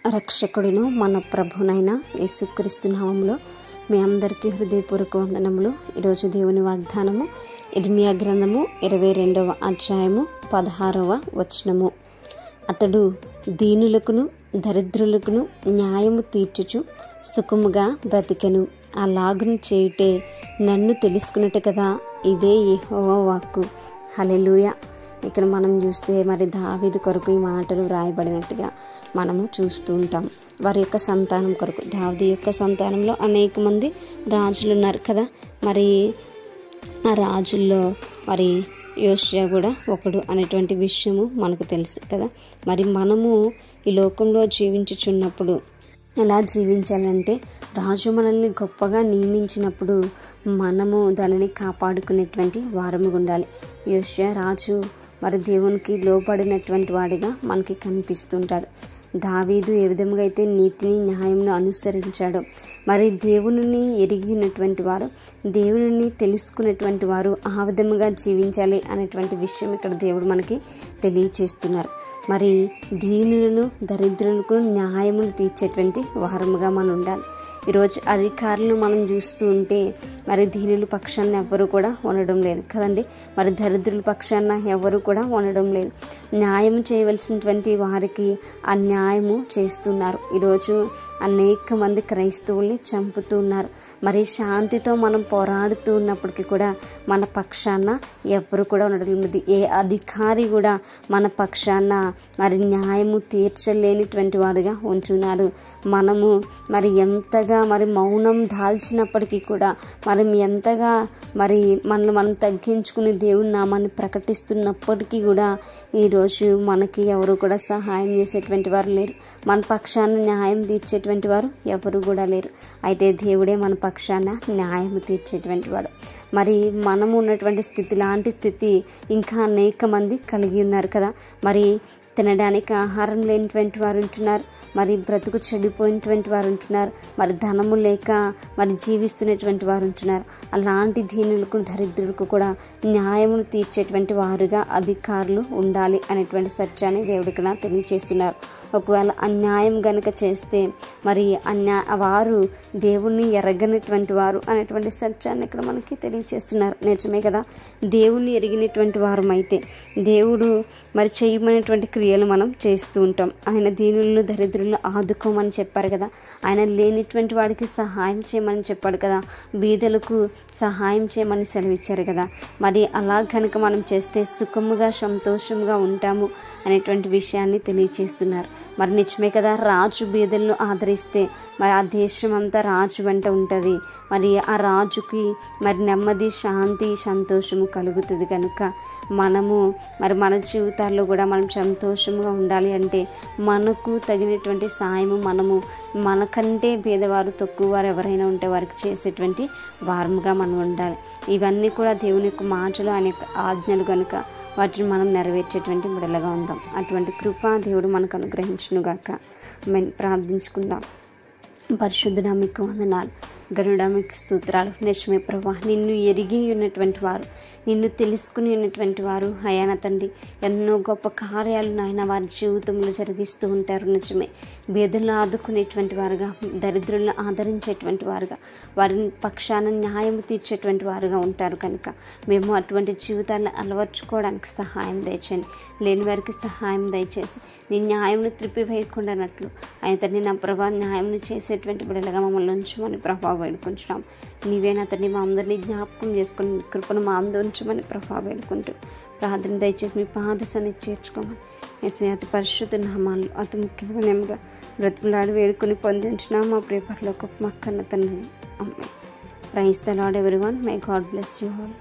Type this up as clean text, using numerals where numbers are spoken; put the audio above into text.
రక్షకుడును మన ప్రభునైన యేసుక్రీస్తు నామములో మీ అందరికీ హృదయపూర్వక వందనములు. ఈరోజు దేవుని వాగ్దానము ఇర్మియా గ్రంథము 22వ అధ్యాయము 16వ వచనము. అతడు దీనులకును దరిద్రులకును న్యాయము తీర్చుచు సుఖముగా బ్రతికెను. అలాగును చేయుటే నన్ను తెలుసుకున్నట్టు కదా, ఇదే యెహోవా వాక్కు. హల్లెలూయా. ఇక్కడ మనం చూస్తే మరి దావీదు కొరకు ఈ మాటలు రాయబడినట్టుగా మనము చూస్తూ ఉంటాం. వారి యొక్క సంతానం కొరకు, దావీదు యొక్క సంతానంలో అనేక మంది రాజులు ఉన్నారు కదా. మరి ఆ రాజుల్లో మరి యోషియా కూడా ఒకడు అనేటువంటి విషయము మనకు తెలుసు కదా. మరి మనము ఈ లోకంలో జీవించుచున్నప్పుడు ఎలా జీవించాలంటే, రాజు మనల్ని గొప్పగా నియమించినప్పుడు మనము దానిని కాపాడుకునేటువంటి వారము ఉండాలి. యోషియా రాజు మరి దేవునికి లోబడినటువంటి వాడిగా మనకి కనిపిస్తుంటాడు. దావీదు ఏ విధంగా అయితే నీతిని న్యాయంను అనుసరించాడో, మరి దేవుని ఎరిగినటువంటి వారు, దేవుని తెలుసుకున్నటువంటి వారు ఆ విధముగా జీవించాలి అనేటువంటి విషయం ఇక్కడ దేవుడు మనకి తెలియచేస్తున్నారు. మరి దీనులను దరిద్రులకు న్యాయములు తీర్చేటువంటి వారముగా మనం ఉండాలి. ఈరోజు అధికారులను మనం చూస్తూ ఉంటే మరి దీనుల పక్షాన ఎవరు కూడా ఉండడం లేదు కదండి. మరి దరిద్రుల పక్షాన ఎవరు కూడా ఉండడం లేదు. న్యాయం చేయవలసినటువంటి వారికి అన్యాయము చేస్తున్నారు. ఈరోజు అనేక మంది క్రైస్తవుల్ని చంపుతున్నారు. మరి శాంతితో మనం పోరాడుతూ ఉన్నప్పటికీ కూడా మన పక్షాన ఎవరు కూడా ఉండడం లేదు. ఏ అధికారి కూడా మన పక్షాన మరి న్యాయము తీర్చలేనిటువంటి వాడుగా ఉంటున్నారు. మనము మరి ఎంతగా మరి మౌనం దాల్చినప్పటికీ కూడా మరి ఎంతగా మరి మనల్ని మనం తగ్గించుకుని దేవుని నామాన్ని ప్రకటిస్తున్నప్పటికీ కూడా ఈరోజు మనకి ఎవరు కూడా సహాయం చేసేటువంటి వారు లేరు. మన పక్షాన న్యాయం తీర్చేటువంటి వారు ఎవరు కూడా లేరు. అయితే దేవుడే మన పక్షాన న్యాయం తీర్చేటువంటి వాడు. మరి మనము ఉన్నటువంటి స్థితి లాంటి స్థితి ఇంకా అనేక మంది కలిగి ఉన్నారు కదా. మరి తినడానికి ఆహారం లేనిటువంటి వారు ఉంటున్నారు. మరి బ్రతుకు చెడిపోయినటువంటి వారు ఉంటున్నారు. మరి ధనము లేక మరి జీవిస్తున్నటువంటి వారు ఉంటున్నారు. అలాంటి దీనులకు దరిద్రులకు కూడా న్యాయమును తీర్చేటువంటి వారుగా అధికారులు ఉండాలి అనేటువంటి సత్యాన్ని దేవుడికి తెలియచేస్తున్నారు. ఒకవేళ అన్యాయం గనుక చేస్తే మరి వారు దేవుణ్ణి ఎరగనటువంటి వారు అనేటువంటి సత్యాన్ని ఇక్కడ మనకి తెలియచేస్తున్నారు. నిజమే కదా. దేవుణ్ణి ఎరిగినటువంటి వారమైతే దేవుడు మరి చేయమనేటువంటి క్రియలు మనం చేస్తూ ఉంటాం. ఆయన దీనులను దరిద్రులను ఆదుకోమని చెప్పారు కదా. ఆయన లేనిటువంటి వాడికి సహాయం చేయమని చెప్పాడు కదా. బీదలకు సహాయం చేయమని సెలవిచ్చారు కదా. మరి అలా కనుక మనం చేస్తే సుఖముగా సంతోషంగా ఉంటాము అనేటువంటి విషయాన్ని తెలియచేస్తున్నారు. మరి నిజమే కదా. రాజు బీదలను ఆదరిస్తే మరి ఆ దేశం అంతా రాజు వెంట ఉంటుంది. మరి ఆ రాజుకి మరి నెమ్మది, శాంతి, సంతోషము కలుగుతుంది. కనుక మనము మరి మన జీవితాల్లో కూడా మనం సంతోషంగా ఉండాలి అంటే మనకు తగినటువంటి సాయము మనము మనకంటే పేదవారు, తక్కువ వారు ఎవరైనా ఉంటే వారికి చేసేటువంటి వారముగా మనం ఉండాలి. ఇవన్నీ కూడా దేవుని యొక్క మాటలు, ఆయన యొక్క ఆజ్ఞలు కనుక వాటిని మనం నెరవేర్చేటువంటి బిడ్డలుగా ఉందాం. అటువంటి కృప దేవుడు మనకు అనుగ్రహించునుగాక. ప్రార్థించుకుందాం. పరిశుద్ధుడా మీకు వందనాలు, గరుడా మీకు స్తోత్రాలు. నిజమే ప్రభా, నిన్ను ఎరిగి ఉన్నటువంటి వారు, నిన్ను తెలుసుకుని ఉన్నటువంటి వారు అయాన తండ్రి ఎన్నో గొప్ప కార్యాలు నాయన వారి జీవితంలో జరిగిస్తూ ఉంటారు. నిజమే. బీదలను ఆదుకునేటువంటి వారుగా, దరిద్రులను ఆదరించేటువంటి వారుగా, వారి పక్షాన న్యాయం తీర్చేటువంటి వారుగా ఉంటారు. కనుక మేము అటువంటి జీవితాలను అలవర్చుకోవడానికి సహాయం దయచేయండి. లేని వారికి సహాయం దయచేసి నీ న్యాయంను త్రిప్పివేయకుండానట్లు ఆయన తండ్రి నా ప్రభా న్యాయంను చేసేటువంటి బిడ్డలుగా మమ్మల్ని ఉంచమని ప్రభావం వేడుకుంటున్నాం. నీవే నా తండ్రి మా అందరినీ జ్ఞాపకం చేసుకుని కృపను మా అందరూ ఉంచమని ప్రభావం వేడుకుంటూ ప్రార్థన దయచేసి మీ పాదశాన్ని చేర్చుకోమని అతి పరిశుద్ధ నామాలు అతి ముఖ్యమైన నెమ్మగా బ్రతుకులాడి వేడుకొని పొందించిన మా ప్రేపర్లో గొప్ప మక్కన్న తండ్రి. అమ్మాయి praise the lord everyone. May God bless you all.